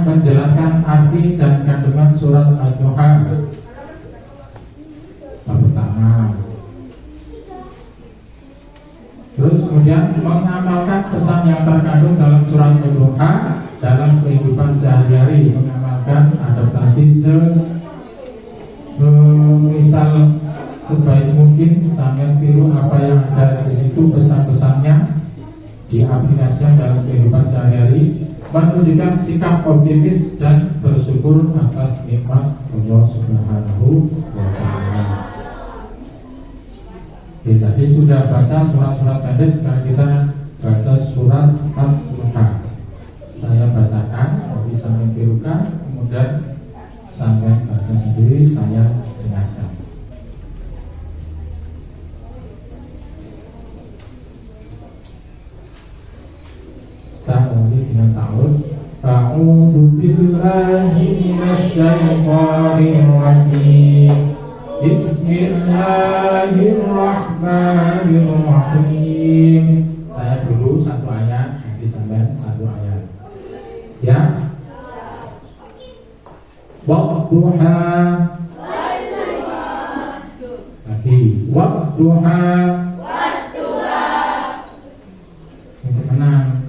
menjelaskan arti dan kandungan surat Al-Duha. Bab pertama. Terus kemudian mengamalkan pesan yang terkandung dalam surat Al-Duha dalam kehidupan sehari-hari, mengamalkan adaptasi misal sebaik mungkin sampai tiru apa yang ada di situ, pesan-pesannya diaplikasikan dalam kehidupan sehari-hari, menunjukkan sikap optimis dan bersyukur atas nikmat Allah Subhanahu wa Ta'ala. Oke, tadi sudah baca surat-surat pendek, sekarang kita baca surat Al-Duha. Saya bacakan, tapi sampai tirukan, kemudian sampai baca sendiri, saya dengarkan. Ta'awudi dengan ta'awud. A'udhu billahi minasyaitonir rajim. Bismillahirrahmanirrahim. Saya dulu satu ayat, nanti sampai satu ayat. Ya. Wadduha. Lagi. Wadduha. Untuk menang.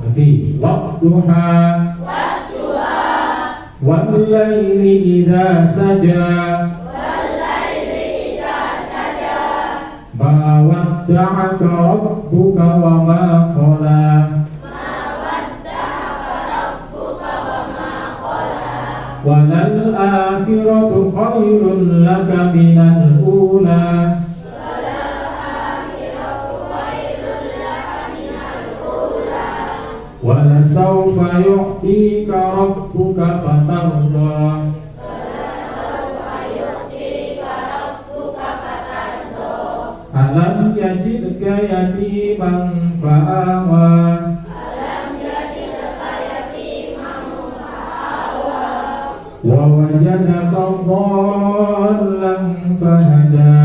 Lagi. Wadduha. Wal-laili idza saja. Ma wadda'aka rabbuka wa ma qala. Walal akhiratu khairun laka minal ula. Wala sawfa yu'tika rabbuka fatarda. Alam yajidka yatiman fa'awa. Wa wajadaka dhallan fahada.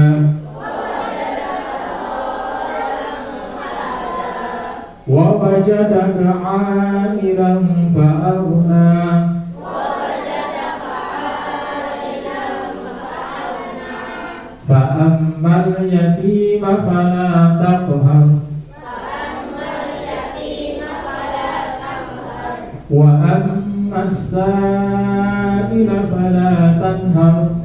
Wa wajadaka 'ailan fa'aghna. Fa'ammal yatima fala taqhar. Wa ammas sa'ila fala tanhar.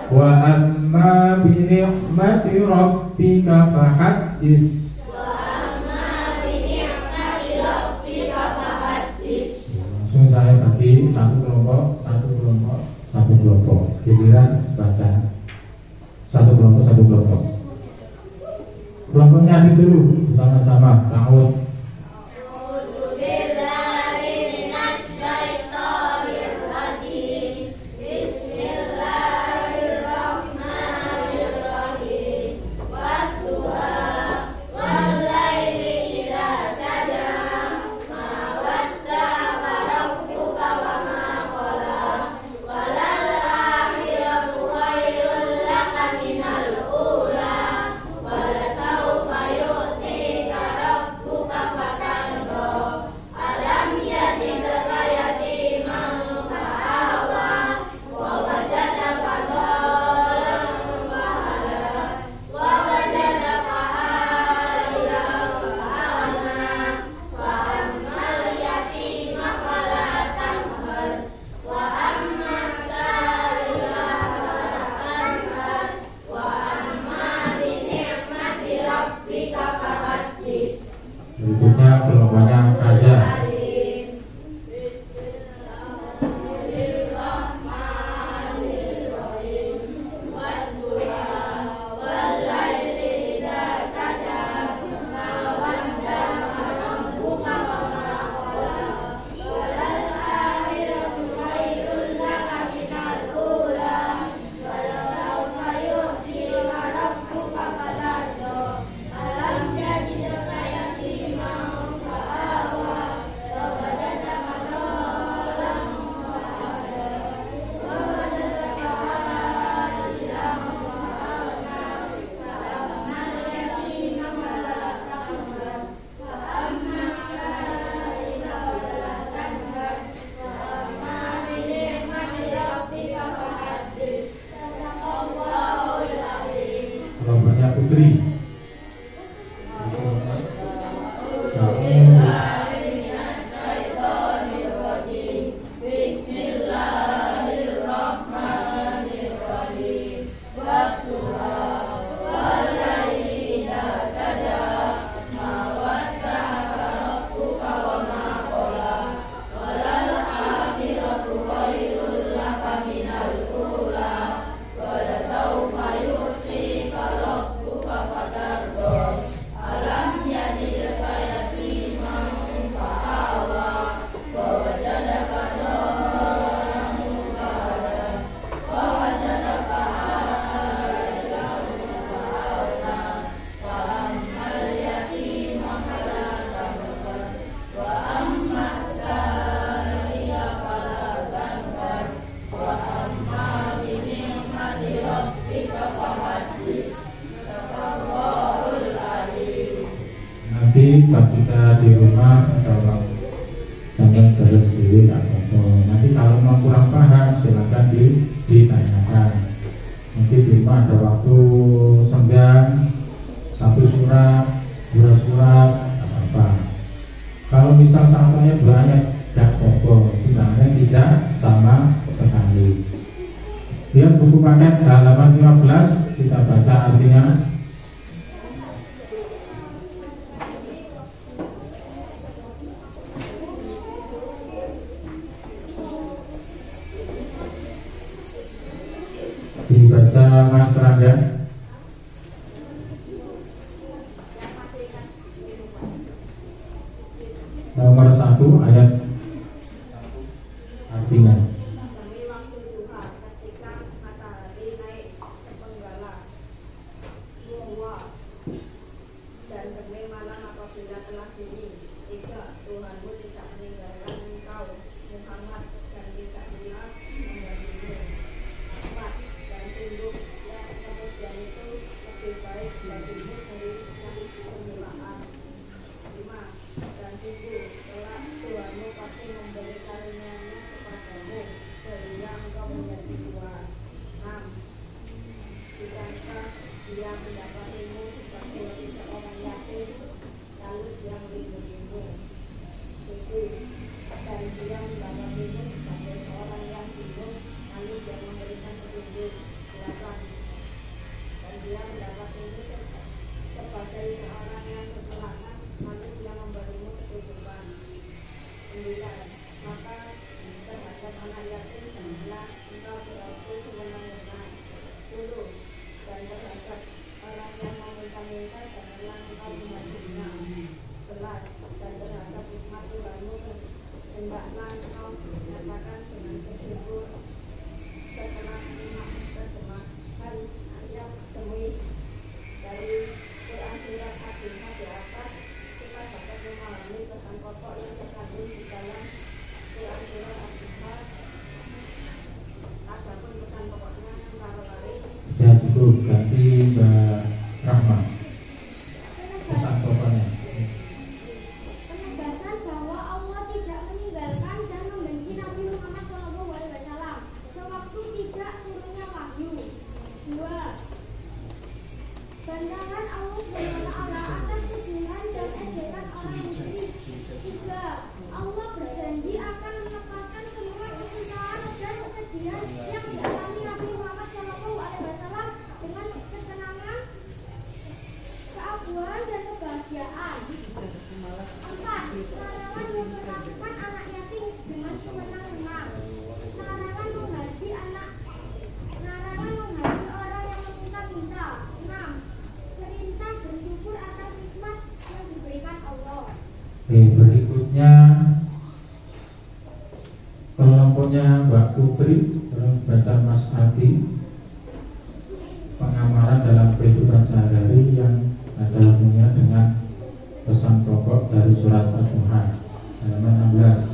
Wa amma bi ni'mati rabbika fahaddits. Langsung saya bagi satu kelompok, giliran baca satu kelompok. Kelompoknya dulu bersama-sama ta'awud. Buka buat kita di rumah, kalau sampai terus dulu tak apa-apa. Nanti kalau mau kurang paham silakan ditanyakan. Nanti di rumah ada waktu senggang, satu surat, dua surat, apa-apa. Kalau misal satunya dua ayat, tidak apa-apa, tidak sama sekali. Lihat buku paket halaman 15, kita baca artinya. Dibaca Mas Rangga. Nomor 1 ayat artinya. Ya cukup, ganti Mbak Rahma pesan pokoknya. Penegasan bahwa Allah tidak meninggalkan dan membenci Nabi Muhammad SAW sewaktu tidak turunnya wahyu. 2. Bantahan Allah SWT atas tuduhan dan ejekan orang musyrik. 3. Allah berjanji akan melepaskan semua kesusahan dan kesedihan yang dialami Nabi Muhammad SAW dengan ketenangan, keabuan dan kebahagiaan. 4. Larangan memperlakukan anak yatim dengan sewenang-wenang. Larangan menghaji orang yang meminta-minta. 6. Perintah bersyukur atas nikmat yang diberikan Allah. Berikutnya kelompoknya Mbak Putri, terus baca Mas Adi, pengamalan dalam kehidupan sehari-hari yang ada hubungannya dengan pesan pokok dari surat Al-Muhammad halaman 16.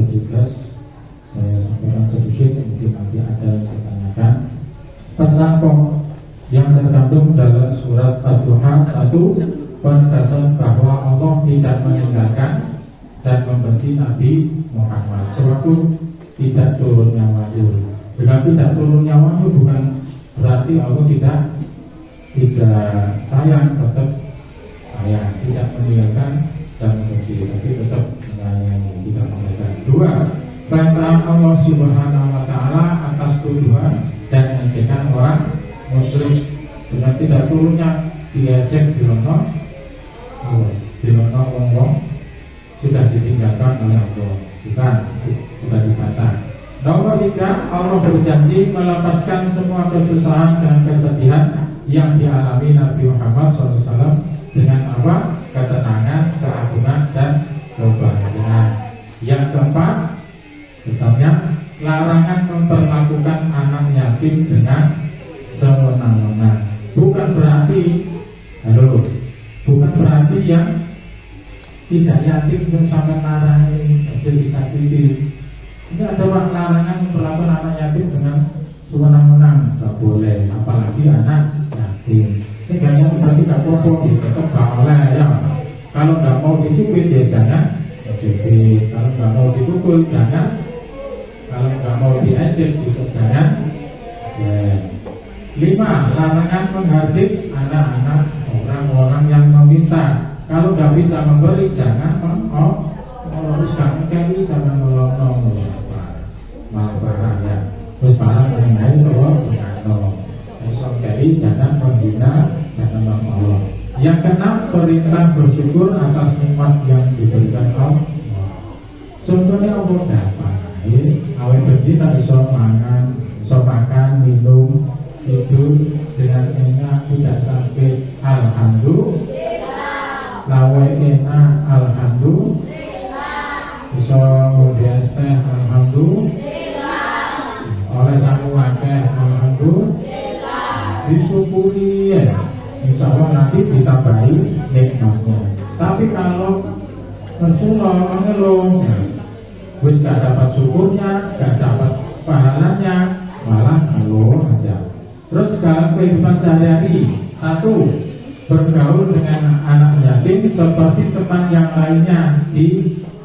bertugas saya sampaikan sedikit, mungkin nanti ada yang ditanyakan. Pesan pokok yang terkandung dalam surat Al-Duha 1, penegasan bahwa Allah tidak meninggalkan dan membenci Nabi Muhammad sewaktu tidak turunnya wahyu. Dengan tidak turunnya wahyu bukan berarti Allah tidak sayang, tetap sayang, tidak meninggalkan dan membenci, tapi tetap menyayangi, tidak meninggalkan. 2, bantahan Allah Subhanahu wa Ta'ala atas tuduhan dan ejekan orang musyrik. Dengan tidak turunnya diejek, dilono wong-wong sudah ditinggalkan oleh Allah, bukan sudah dibantah. Nomor 3, Allah berjanji melepaskan semua kesusahan dan kesedihan yang dialami Nabi Muhammad SAW dengan apa? Ketenangan, keagungan, dan kebahagiaan. Yang keempat, misalnya larangan memperlakukan anak yatim dengan sewenang-wenang. Bukan berarti yang tidak yatim yang sampai marahin disakiti. Ini ada larangan memperlakukan anak yatim dengan sewenang-wenang, nggak boleh, apalagi anak yatim. Sehingga berarti nggak apa-apa, tetap nggak boleh ya. Kalau nggak mau dicubit ya jangan dicubit. Kalau nggak mau dipukul jangan. Kalau nggak mau diejek juga jangan. 5, larangan menghardik anak-anak orang-orang yang meminta. Kalau nggak bisa memberi jangan meluruskan kali sama nolong malah barang ya. Terus barang mengenai bahwa kali jangan menghina, jangan Allah. Yang keenam, perintah bersyukur atas nikmat yang diberikan Allah. Contohnya Allah dapat awet berdina iso makan, minum, tidur dengan enak, tidak sakit, alhamdulillah. Lawe enak, alhamdulillah. Iso ngombe teh, alhamdulillah. Oleh sangu akeh, alhamdulillah. Disyukuri ya, insya Allah nanti ditambahi nikmatnya. Tapi kalau mengeluh, wis gak dapat syukurnya, gak dapat pahalanya, malah ngeluh aja. Terus kalau kehidupan sehari-hari, 1, bergaul dengan anak yatim seperti teman yang lainnya,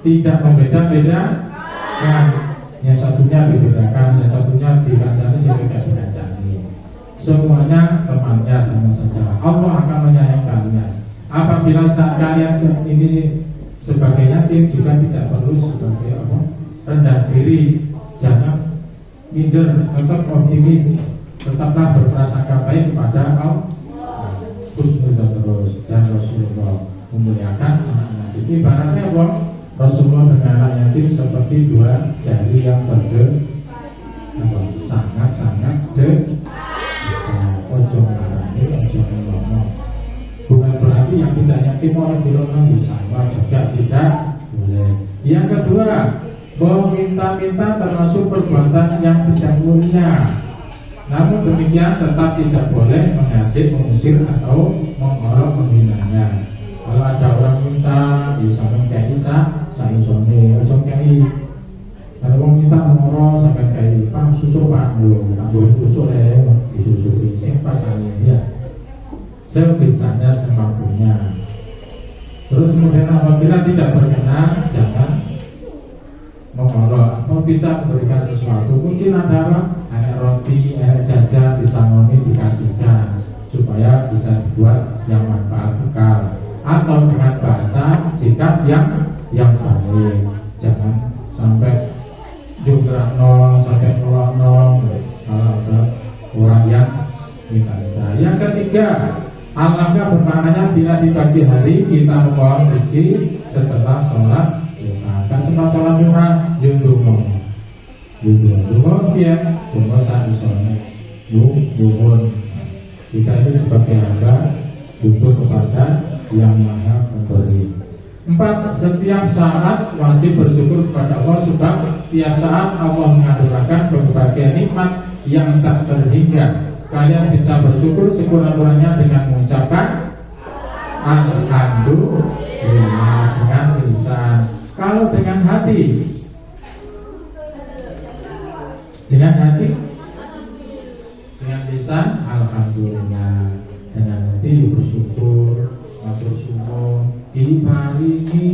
tidak membeda-bedakan. Yang satunya dibedakan, yang satunya dikancani, yang tidak dikancani. Semuanya temannya sama saja. Allah akan menyayangi kalian. Apabila saat kalian ini sebagai yatim juga tidak perlu sebagai rendah diri, jangan minder, tetap optimis, tetaplah berprasangka baik kepada Allah. Husnuzon terus, dan Rasulullah memuliakan anak-anak yatim. Ibaratnya Rasulullah dengan anak yatim seperti 2 jari yang sangat-sangat dekat. Ojo ngarani, ojo ngelono. Bukan berarti yang tidak yatim orang dilono sama juga tidak boleh. Yang kedua, meminta-minta termasuk perbuatan yang tidak mulia. Namun demikian tetap tidak boleh menghardik, mengusir atau mengorok, menghinanya. Kalau ada orang minta, ya sampai kayak saisone, ojo kayak. Kalau orang minta mengorok sampai kayak Pak susu Pak lu, susu disusui sing pasalnya ya. Sebisanya semampunya. Terus kemudian apabila tidak berkenan, jangan mengolok atau bisa memberikan sesuatu. Mungkin ada roti, jajan disangoni dikasihkan supaya bisa dibuat yang manfaat bekal, atau dengan bahasa sikap yang baik. Jangan sampai jumrahno, sampai nolong kalau ada orang yang minta. Yang ketiga, alangkah bermaknanya bila di pagi hari kita memohon rezeki setelah sholat duha. Kan setelah sholat duha, yudungo ya, dungo saat isone, yuhun. Kita ini sebagai hamba butuh kepada yang maha memberi. 4, setiap saat wajib bersyukur kepada Allah, sebab tiap saat Allah mengaturkan berbagai nikmat yang tak terhingga. Kalian bisa bersyukur sekurang-kurangnya dengan mengucapkan alhamdulillah dengan lisan. Kalau dengan hati Dengan hati, dengan lisan alhamdulillah, dengan hati bersyukur, matur suwun, diparingi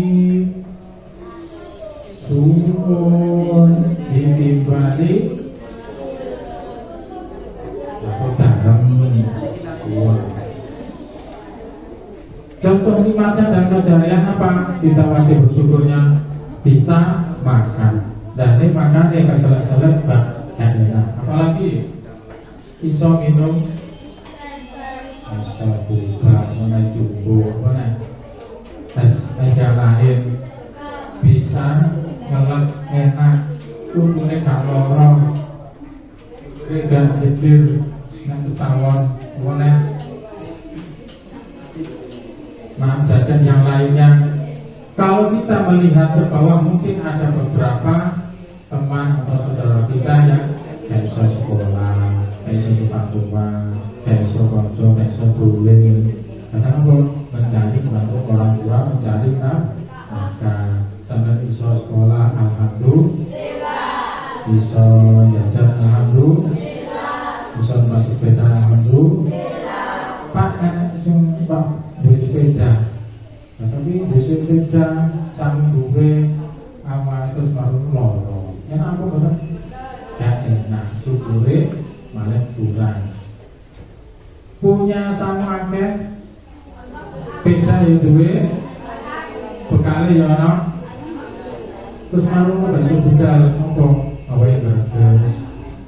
suwun, ditimbali atau dalam suwun. Contoh nikmatnya dan keseharian apa? Kita wajib bersyukurnya bisa makan. Dan ini makan yang keselak-selak enak. Apalagi iso minum buka, mana cukup, mana es yang lain bisa ngelak enak, umurnya gak lorong, gak jedir, nggak ketahuan, mana maaf jajan yang lainnya. Kalau kita melihat ke bawah, mungkin ada beberapa teman atau saudara kita yang kayak sekolah, kayak tukang rumah, kayak konco, kayak tulen. Karena apa? Mencari bantu orang tua, mencari maka sampai iso sekolah, alhamdulillah. Iso jajan, alhamdulillah. Iso masuk sepeda, alhamdulillah. Pak, sing Pak duwe sepeda. Tapi duwe sepeda sang duwe ama terus baru loro. Enak apa bener? Ya enak, syukure malah kurang. Punya sama akeh beda ya duwe bekale ya ana. Terus marung gak iso budal opo? Awe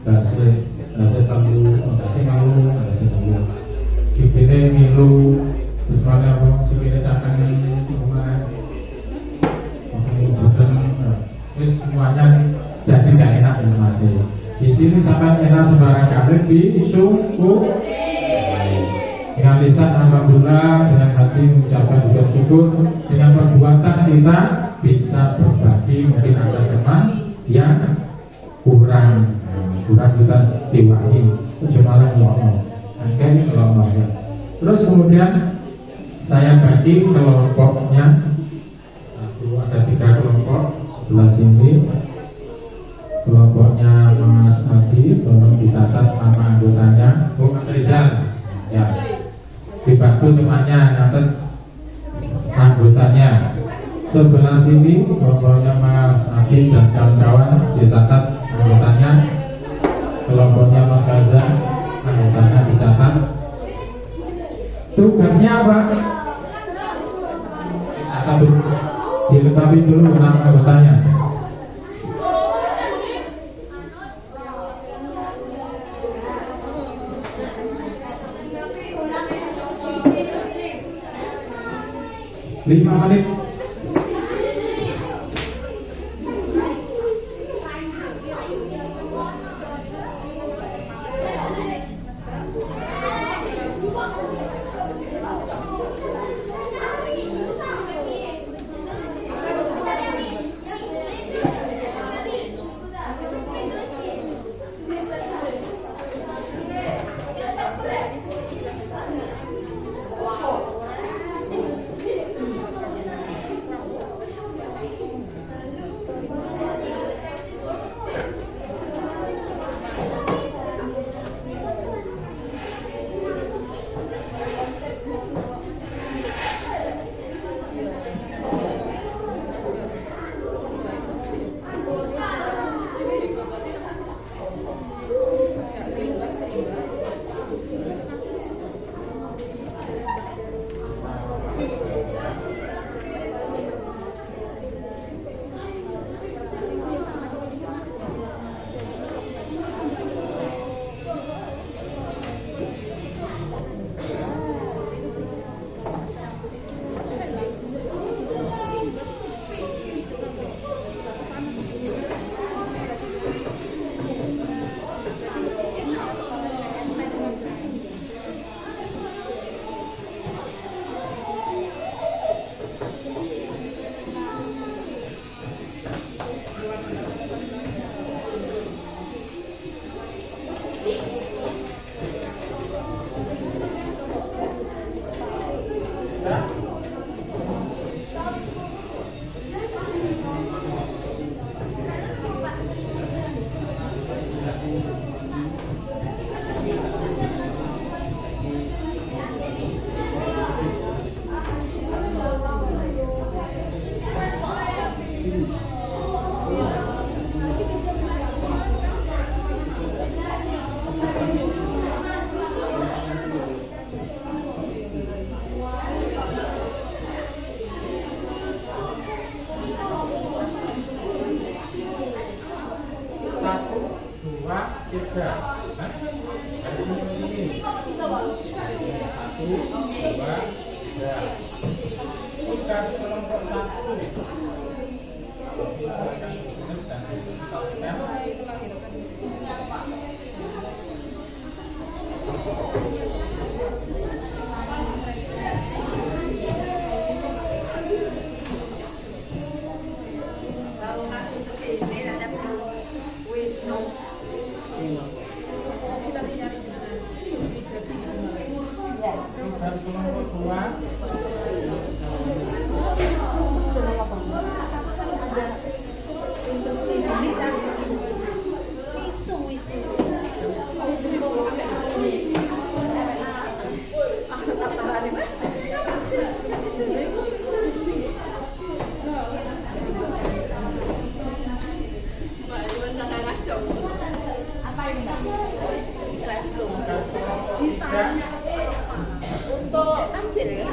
dase tamu, dase ngalu, dase tamu. Kifene milu, terus mana apa? Sepeda cakang ini mana? Terus semuanya jadi gak enak ya mati. Sisi ini sampai enak sembarang kali di syukur. Dengan lisan alhamdulillah, dengan hati mengucapkan juga syukur, dengan perbuatan kita bisa berbagi. Mungkin ada teman yang kurang kita diwahi, cuma ngomong, oke selamanya. Terus kemudian saya bagi kelompoknya, ada 3 kelompok sebelah sini. Kelompoknya Mas Adi, tolong dicatat nama anggotanya. Oh Mas Rizal, ya. Dibantu temannya, nanti anggotanya. Sebelah sini kelompoknya Mas Adi dan kawan-kawan, dicatat anggotanya. Kelompoknya Mas Gaza, anggotanya dicatat. Tugasnya apa? Atau dilengkapi dulu nama anggotanya. Lima menit. 3. Hah? Dari sini. 1, 2, 3. Tugas kelompok 1. Silakan ditulis dan dituntaskan. Tugas kelompok 2. Untuk tampil ya.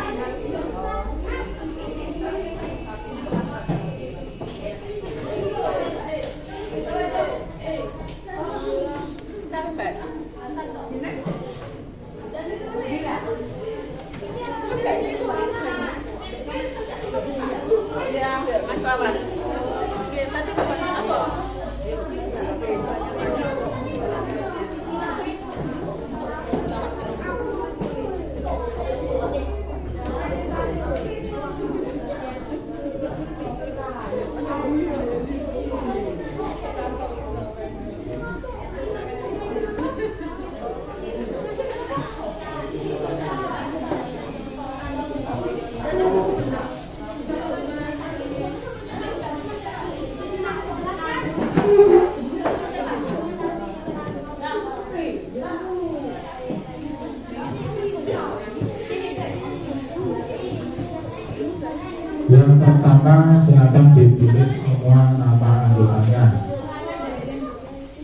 Yang pertama, silakan ditulis semua nama anggotanya.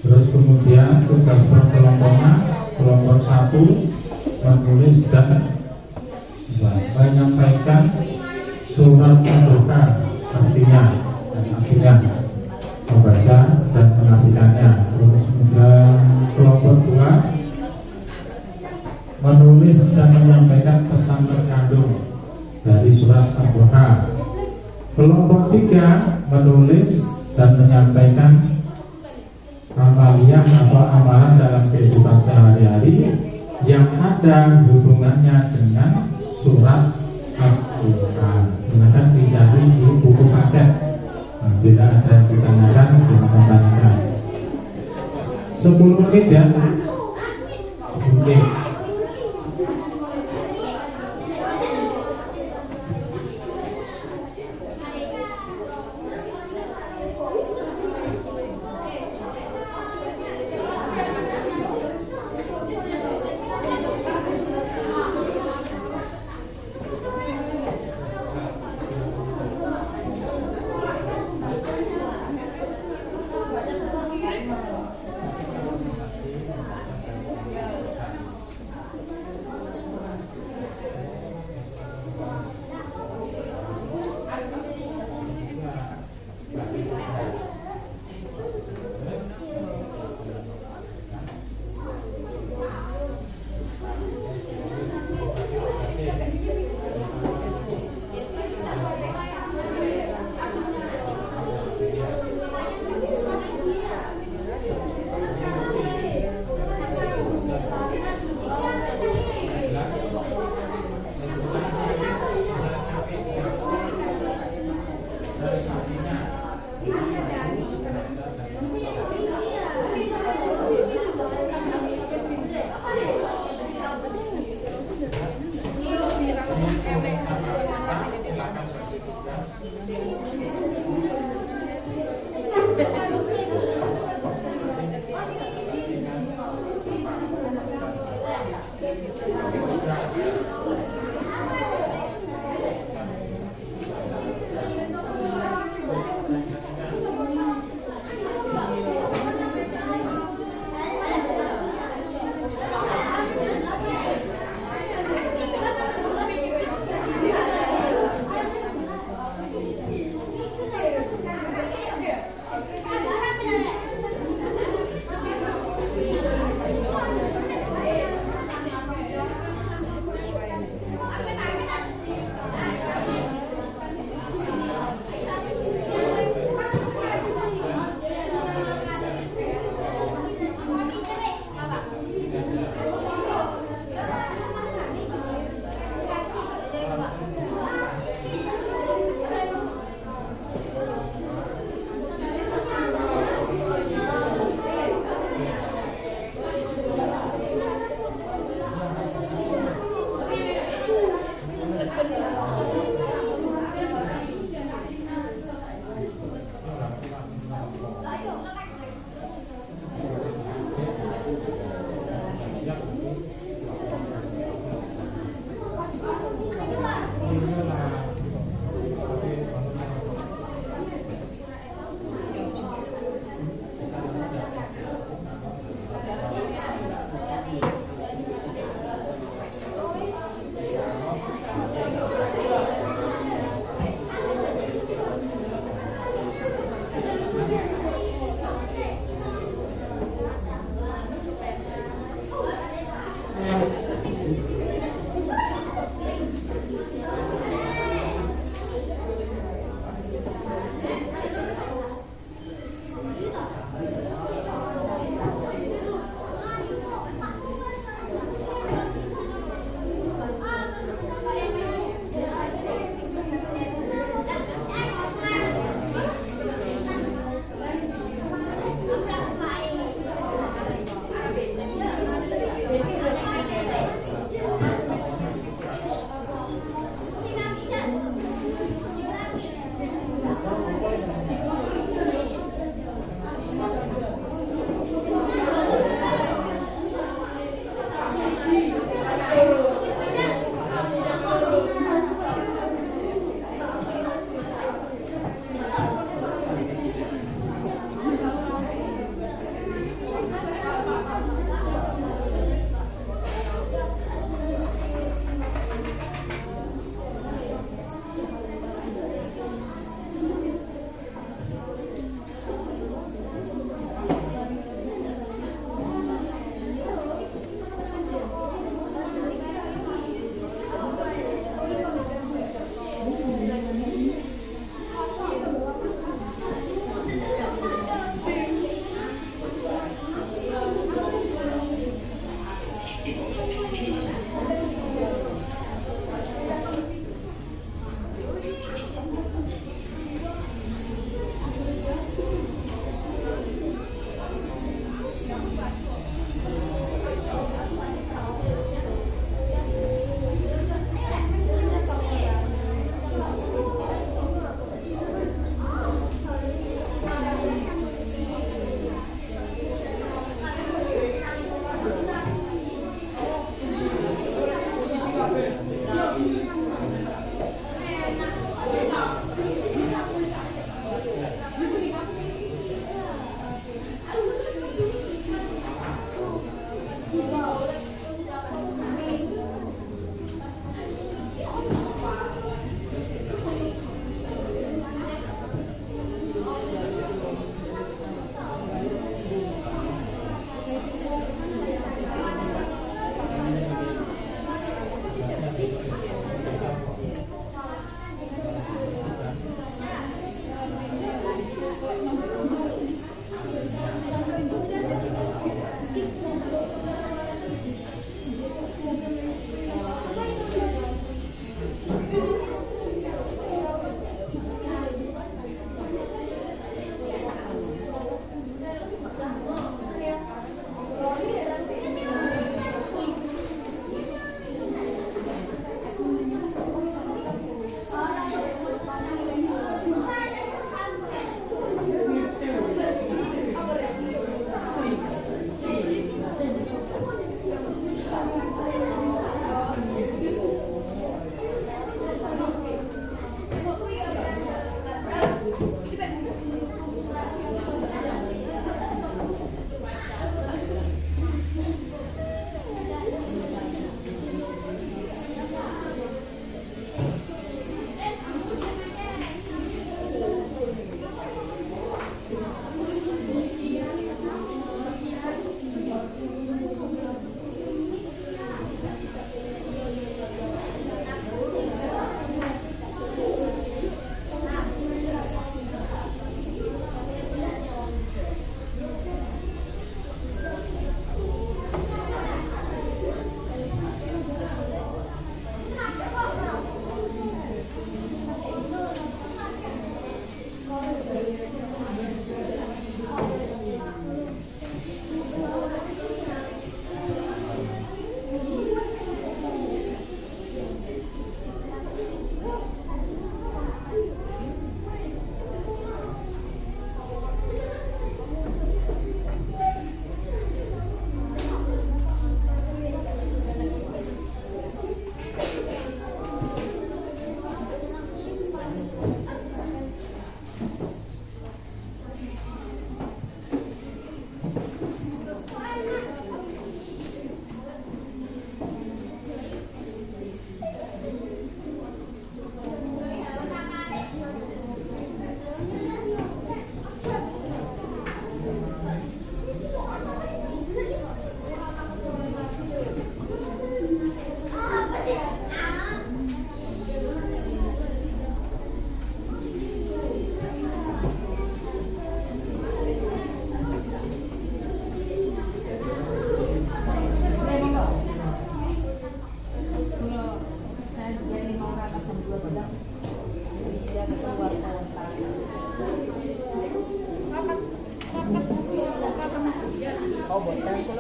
Terus kemudian tugas per kelompoknya, kelompok 1 menulis dan menyampaikan surat pembuka artinya dan artinya membaca dan mengartikannya. Terus kemudian kelompok 2 menulis dan menyampaikan pesan terkandung dari surat Al-Duha. Kelompok 3 menulis dan menyampaikan amaliyah atau amalan dalam kehidupan sehari-hari yang ada hubungannya dengan surat Al-Quran. Silakan dicari di buku paket. Bila ada yang ditanyakan, silakan tanyakan. 10 menit ya. Oke.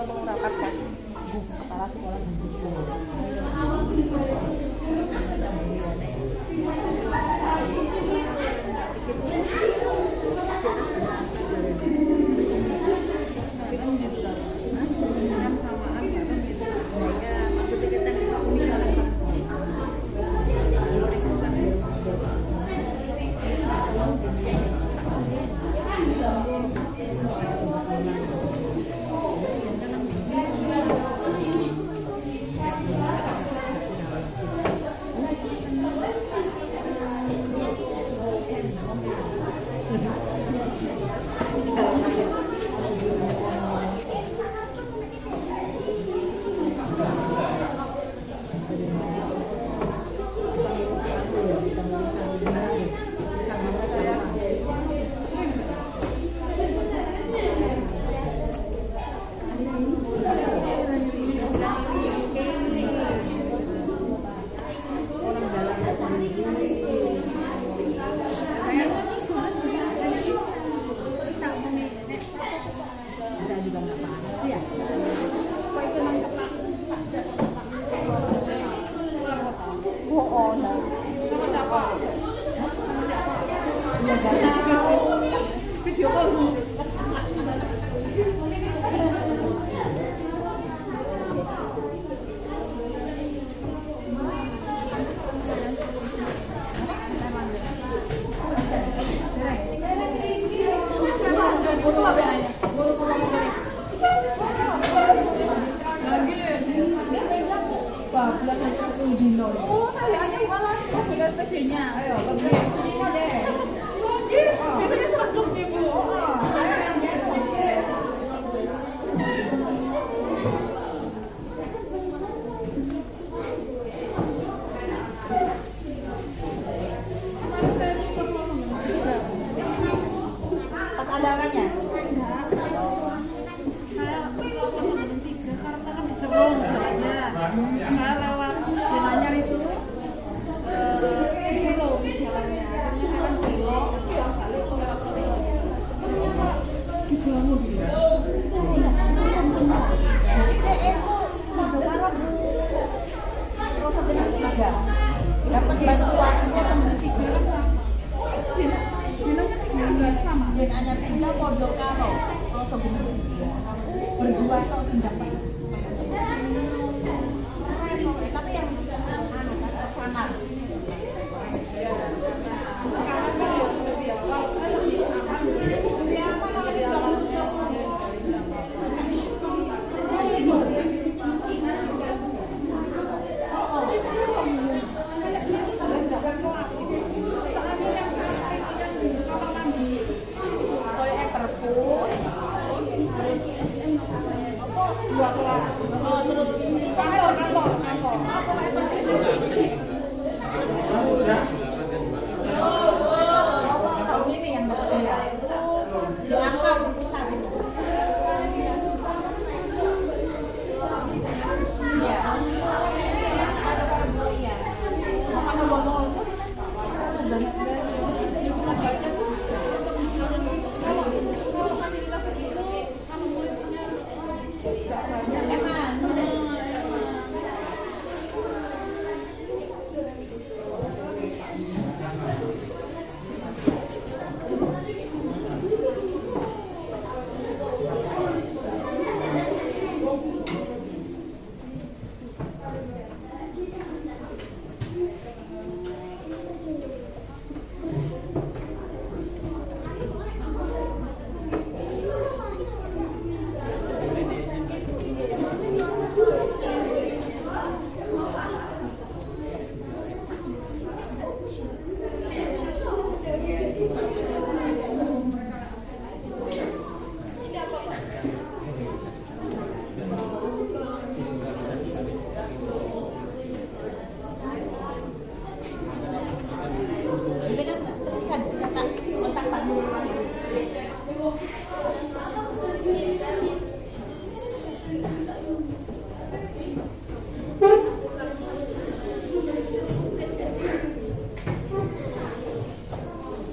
tolong rapatkan Bu Kepala Sekolah dan Siswa.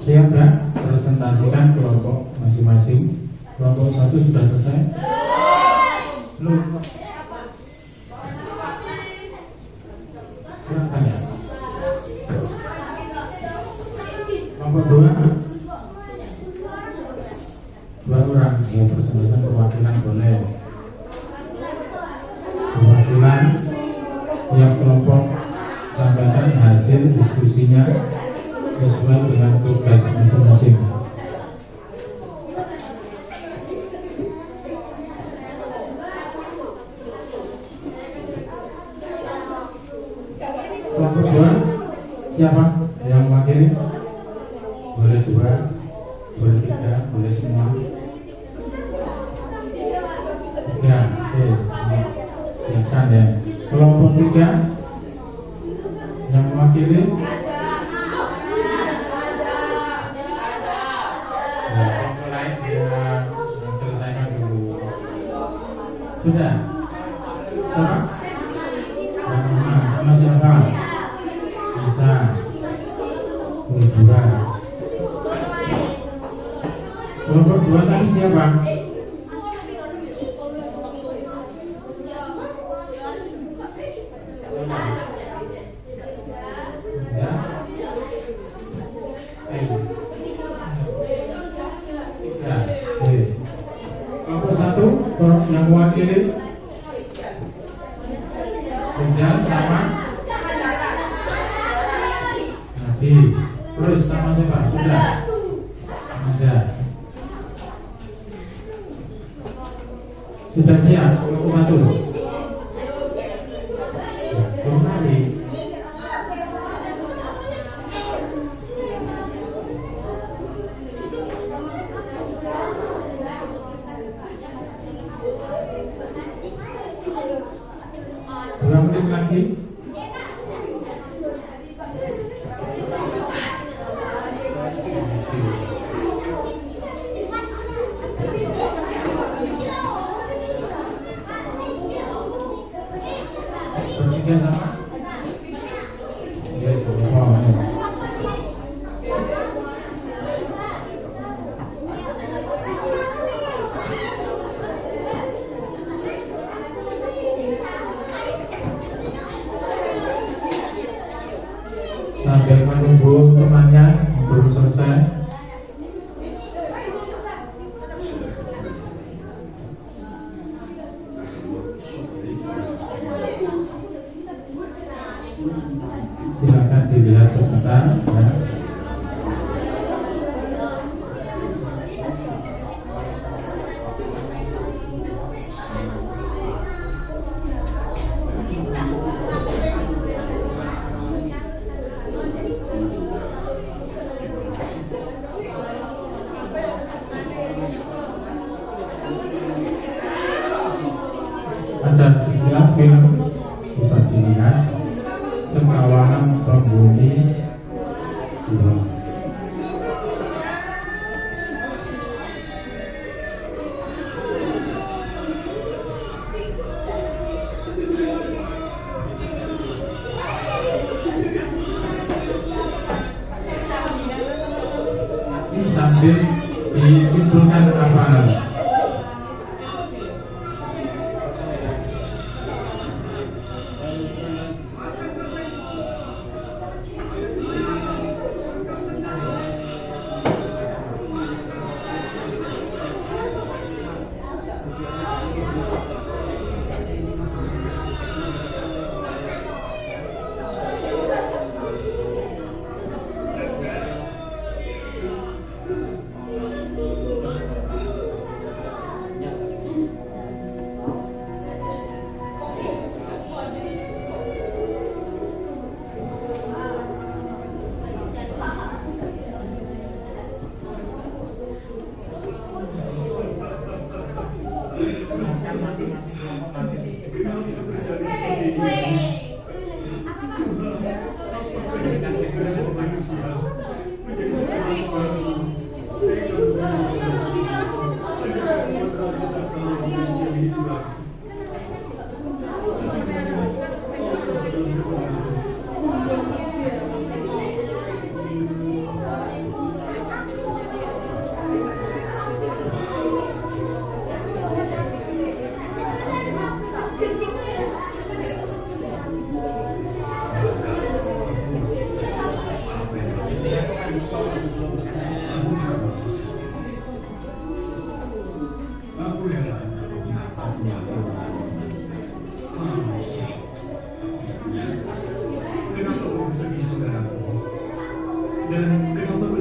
Siap ya, presentasikan kelompok masing-masing. Kelompok 1 sudah selesai. Lu silakan ya. Nomor 2 dua orang ya, bersama-sama perwakilan boleh. Perwakilan yang kelompok sampaikan hasil diskusinya sesuai dengan tugas masing-masing. Kelompok 2 siapa yang mewakili? Boleh 2, boleh 3, boleh semua. 3, oke, silakan ya. Kelompok 3 yang mewakili? Mulai dia selesaikan dulu. Sudah? Siapa? Sama siapa? Bisa. Dua. Kelompok 2 tadi siapa? Ya. Kelompok 1 yang mewakili Rizal sama Nabi. Terus sama siapa? Sudah ada. Sudah siap kelompok 1. Kembali. Berapa menit lagi? Bertiga sama? Ya, semua. Sambil menunggu temannya belum selesai. Silakan dilihat sebentar ya. Ada 3 film bisa dilihat. Sekawanan Pembumi Jiwa. Ini sambil disimpulkan hafalan.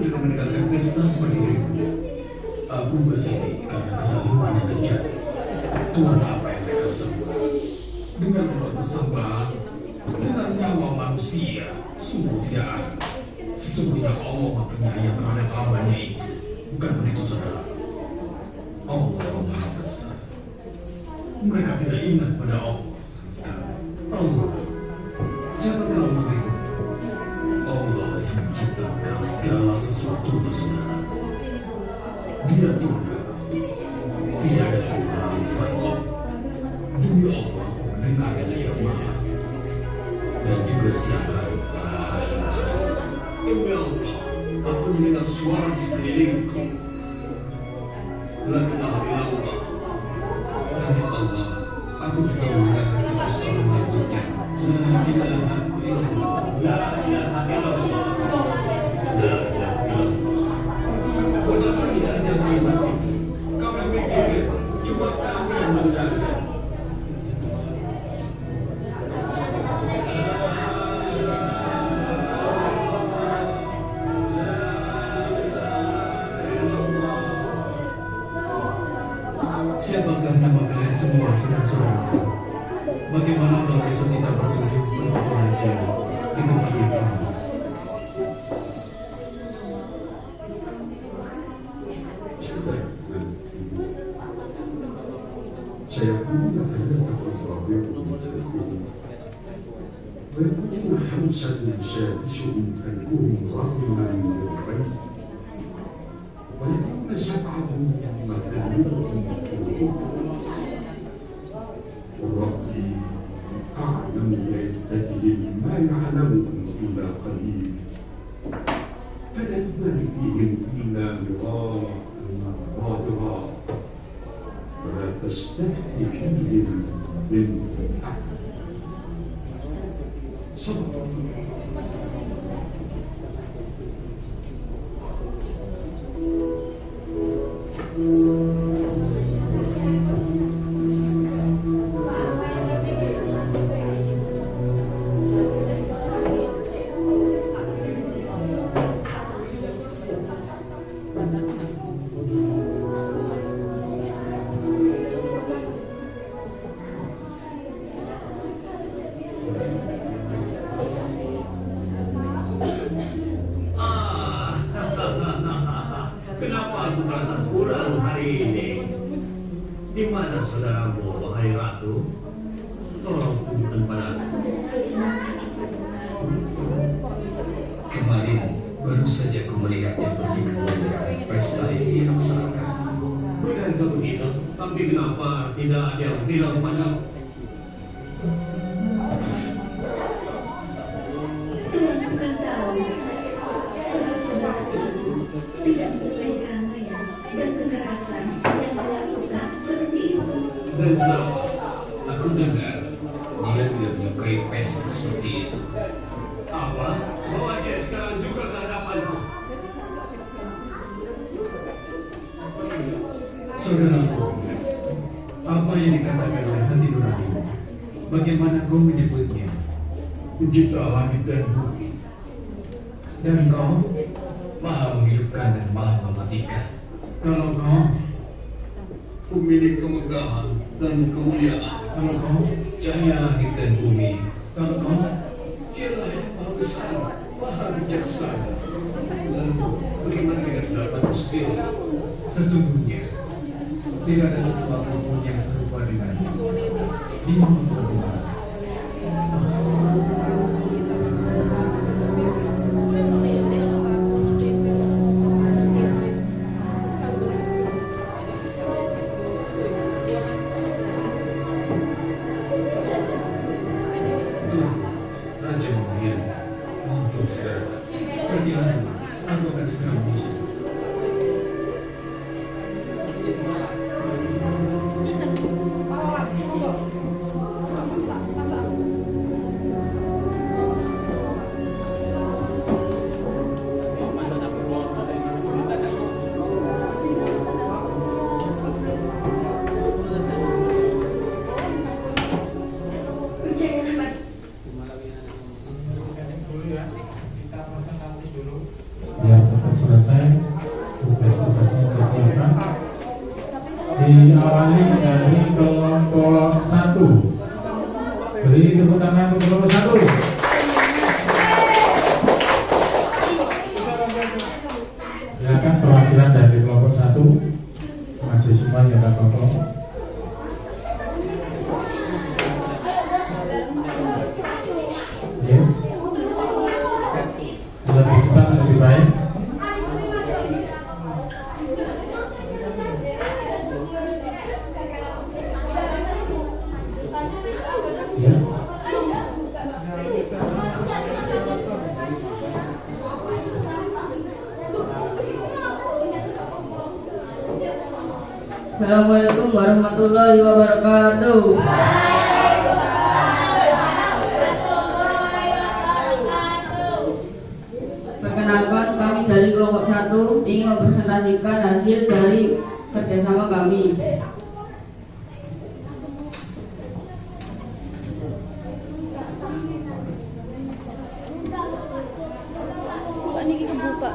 juga meninggalkan pesta seperti ini. Aku kesini karena kesaliman yang terjadi. Tuhan, apa yang mereka sembah? Dengan umat bersembah, dengan nyawa manusia, sungguh tidak ada. Sesungguhnya Allah Maha Penyayang terhadap hambanya ini. Bukan begitu, saudara? Allah Maha Besar. Mereka tidak ingat pada Allah sekarang. Allah, siapa yang begitu? Allah yang menciptakan segala sesuatunya, saudara. Dia Tuhan. Tidak ada Tuhan selain Allah. Demi Allah, mendengar yang maha dan juga siang hari. Demi Allah, aku mendengar suara di sekelilingku. La ilaha illallah. Demi Allah, aku juga mendengar ketika suara mengaturnya. La ilaha illallah. La ilaha illallah. La ilaha illallah. Betapa tidak ada kalimat ini. Kami pikir cuma kami yang mendengarnya. Siapakah nama kalian semua, saudara-saudara? Bagaimana kalau besok kita berkunjung untuk belajar di tempat itu? سيكون ثلاثة أصابع ويكون خمسة سادسهم كلبهم رغما بالغيب ويكون سبعة مثلهم وربي أعلم بعدتهم ما يعلمهم إلا قليل فلا تبال فيهم إلا مراء ظاهرا ولا تستفتي فيهم منهم أحد صدق Kenapa aku merasa kurang hari ini? Di mana saudaramu, wahai ratu? Tolong tunjukkan padaku. Kemarin baru saja aku melihatnya pergi ke pondok pesta ini dilaksanakan. Benarkah begitu? Tapi kenapa tidak ada yang bilang padaku? Tuhan bukan tahu kalau saudara itu tidak menyukai keramaian dan kekerasan yang dilakukan seperti itu. Dan aku dengar dia tidak menyukai pesta seperti itu. Apa? Bawa dia sekarang juga ke hadapanku. Saudaraku, apa yang dikatakan oleh hati nuranimu? Bagaimana kau menyebutnya? Pencipta langit dan bumi. Dan kau maha menghidupkan dan maha mematikan. Kalau kau pemilik kemegahan dan kemuliaan. Kalau kau cahaya langit dan bumi. Kalau kau dialah yang maha besar, maha bijaksana. Lalu bagaimana dengan pendapatmu sendiri? Sesungguhnya tidak ada sesuatu pun yang serupa dengannya. Di mana Tuhan? Raja memanggil untuk segera. Pergilah, aku akan segera menyusul. paling dari kelompok 1. Beri tepuk tangan untuk kelompok 1. Silakan perwakilan dari kelompok 1 maju semua ya Pak Koko. Ya. Lebih cepat lebih baik. Ya. Assalamualaikum warahmatullahi wabarakatuh. Perkenalkan, kami dari kelompok 1 ingin mempresentasikan hasil dari kerjasama kami. Ini kebuka.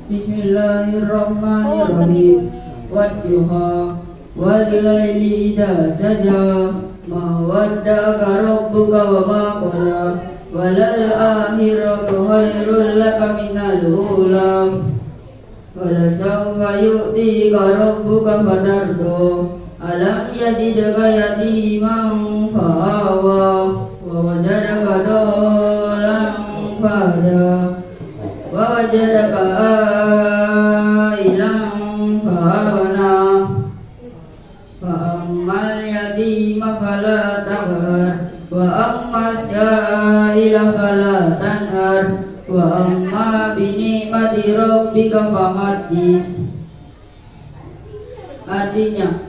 Bismillahirrahmanirrahim. Wadduha wal-laili idza saja ma wadda'aka rabbuka wa ma qala walal akhiratu khairul laka minal ula wala sawfa yu'tika rabbuka fatarda alam yajidka yatiman fa'awa wa wajadaka dhalan fahada wa wajadaka ailan fa'ana fa ammal yatima fala taqhar wa amma sa'ila fala tanhar wa amma bi ni'mati rabbika fahaddits. Artinya,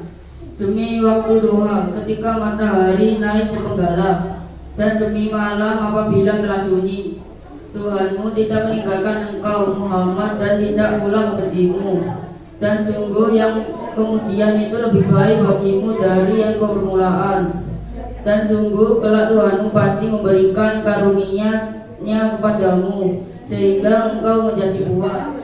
demi waktu duha ketika matahari naik sepenggalah dan demi malam apabila telah sunyi, Tuhanmu tidak meninggalkan engkau Muhammad dan tidak pula membencimu. Dan sungguh yang kemudian itu lebih baik bagimu dari yang permulaan. Dan sungguh kelak Tuhanmu pasti memberikan karunia-Nya kepadamu sehingga engkau menjadi kuat.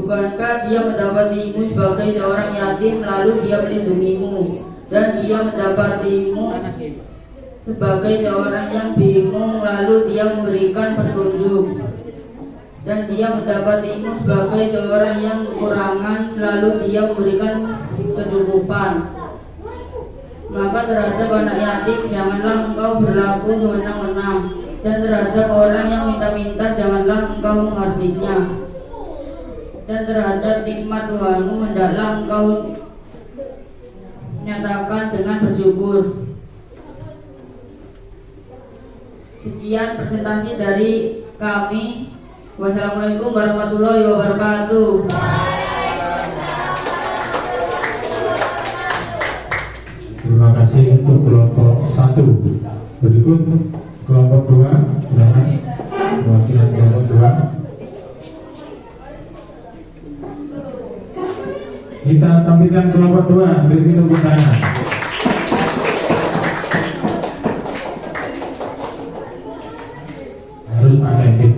Bukankah Dia mendapatimu sebagai seorang yatim lalu Dia melindungimu, dan Dia mendapatimu sebagai seorang yang bingung lalu Dia memberikan petunjuk, dan Dia mendapatimu sebagai seorang yang kekurangan lalu Dia memberikan kecukupan. Maka terhadap anak yatim janganlah engkau berlaku sewenang-wenang, dan terhadap orang yang minta-minta janganlah engkau mengertinya. Dan terhadap nikmat Tuhanmu hendaklah engkau nyatakan dengan bersyukur. Sekian presentasi dari kami. Wassalamualaikum warahmatullahi wabarakatuh. Terima kasih untuk kelompok 1. Berikut kelompok 2. Silakan perwakilan kelompok 2. Kita tampilkan kelompok 2. Beri tepuk tangan. Harus pakai mic.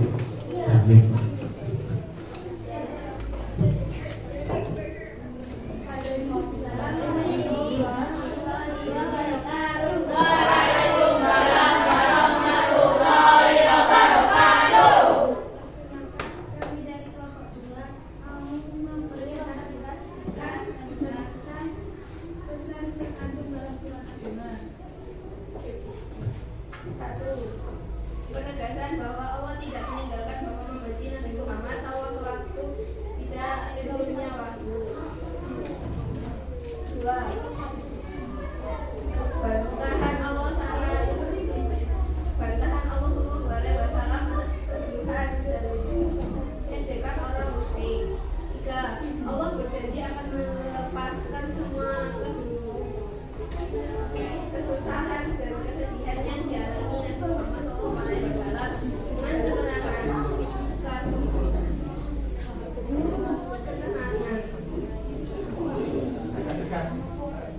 Penegasan bahwa Allah tidak meninggalkan Bapak membenci Nabi Muhammad SAW tidak punya wahyu. 2. Bantahan Allah Sallallahu Alaihi Wasallam tuduhan dan ejekan orang musyrik. 3. Allah berjanji akan melepaskan semua kesusahan dan kesedihan yang dialami Nabi Muhammad SAW dengan ketenangan. 4.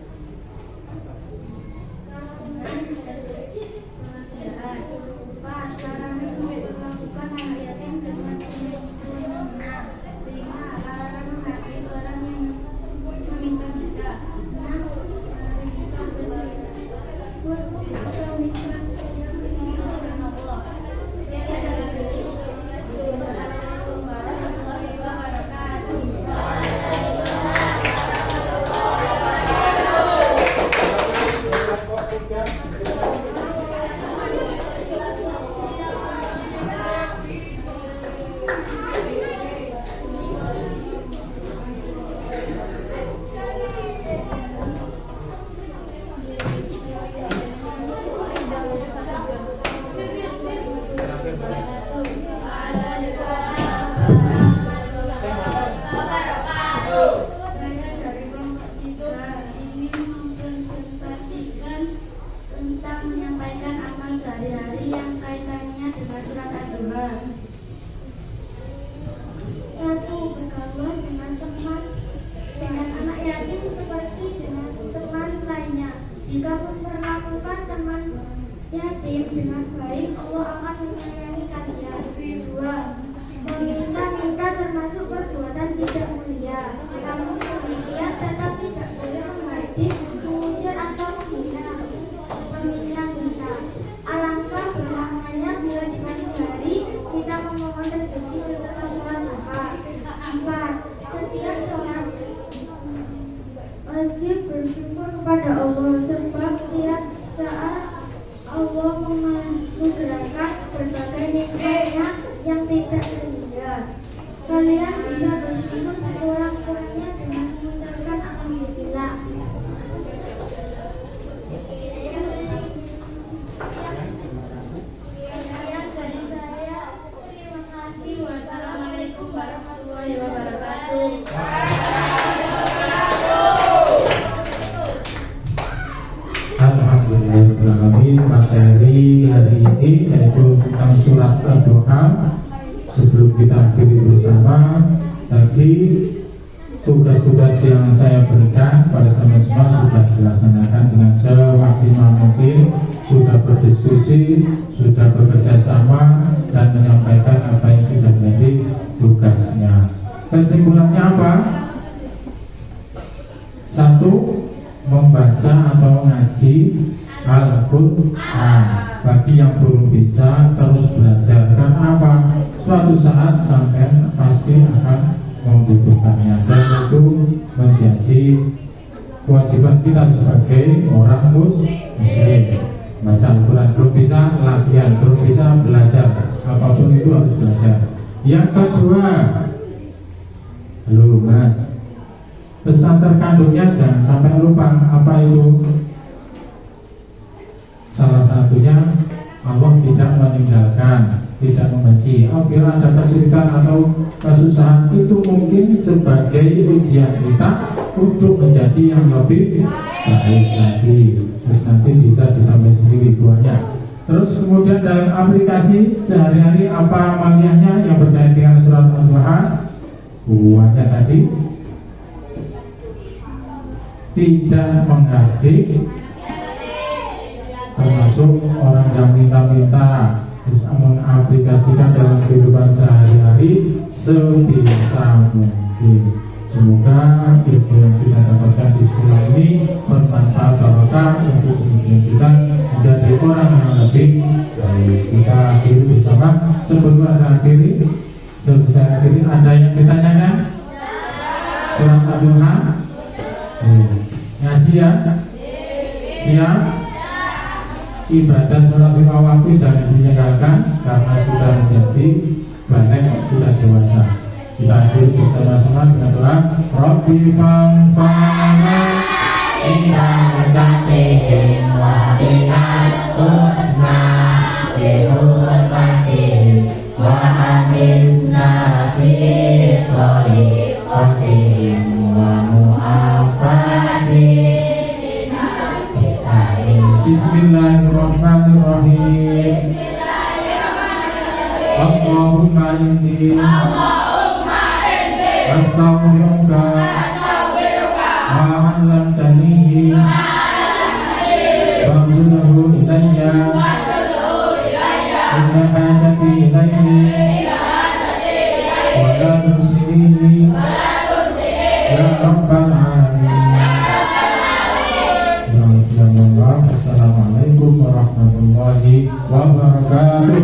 Saya dari kelompok 3 ingin mempresentasikan tentang menyampaikan amal sehari-hari yang kaitannya dengan surat Ad-Duha. 1. Bergaul dengan teman dengan anak yatim seperti dengan teman lainnya. Jika memperlakukan teman yatim dengan baik, Allah akan menyayangi kalian. 2. Meminta-minta termasuk perbuatan tidak mulia. Namun demikian tetap tidak boleh menghardik, mengusir atau menghina. Meminta-minta. Alangkah bersamanya bila di pagi hari kita memohon rezeki serta sholat duha. 4. Setiap sholat wajib bersyukur kepada Allah, sebab tiap saat Allah menganugerahkan berbagai nikmatnya yang tidak terhingga. Kalian bisa bersyukur sekurang-kurangnya dengan mengucapkan alhamdulillah. Sekian dari saya. Terima kasih. Wassalamualaikum warahmatullahi wabarakatuh. Alhamdulillahirrahmanirrahim. Materi hari ini yaitu tentang surat Ad-Duha. Sebelum kita akhiri bersama, tadi tugas-tugas yang saya berikan pada semua sudah dilaksanakan dengan semaksimal mungkin, sudah berdiskusi, sudah bekerja sama dan menyampaikan apa yang sudah menjadi tugasnya. Kesimpulannya apa? 1. Membaca atau ngaji Al-Quran. Bagi yang belum bisa, terus belajar. Karena apa? Suatu saat sampai pasti akan membutuhkannya, dan itu menjadi kewajiban kita sebagai orang muslim. Baca Al-Quran, belum bisa latihan, belum bisa belajar, apapun itu harus belajar. Yang kedua, halo mas, pesan terkandungnya jangan sampai lupa. Apa itu? Salah satunya Allah tidak meninggalkan, tidak membenci. Apabila ada kesulitan atau kesusahan, itu mungkin sebagai ujian kita untuk menjadi yang lebih baik lagi. Terus nanti bisa ditambah sendiri buahnya. Terus kemudian dalam aplikasi sehari-hari apa amaliyahnya yang berkaitan dengan surat Ad-Duha? Buahnya tadi tidak menghardik, termasuk orang yang minta-minta, bisa mengaplikasikan dalam kehidupan sehari-hari sebisa mungkin. Semoga ilmu yang kita dapatkan di sekolah ini bermanfaat barokah untuk kemudian kita menjadi orang yang lebih baik. Kita akhiri bersama. Sebelum ada akhiri, ada yang ditanyakan? Surat Ad-Duha ngaji ya? Siap? Ibadah sholat 5 waktu jangan ditinggalkan karena sudah menjadi balik, sudah dewasa. Kita akhiri bersama-sama dengan doa Rabbi fangfa'na inna mudatihim wa binat kusna bihurmatihim wa amisna fi tariqatihim wa mu'afatihim. Bismillahirrahmanirrahim. Allahumma inni astaghfiruka wa 'allamtanihi fa'buduhu ilayya inna hajati ilayhi wa la tusnini ya rabbal alamin. Assalamualaikum warahmatullahi wabarakatuh.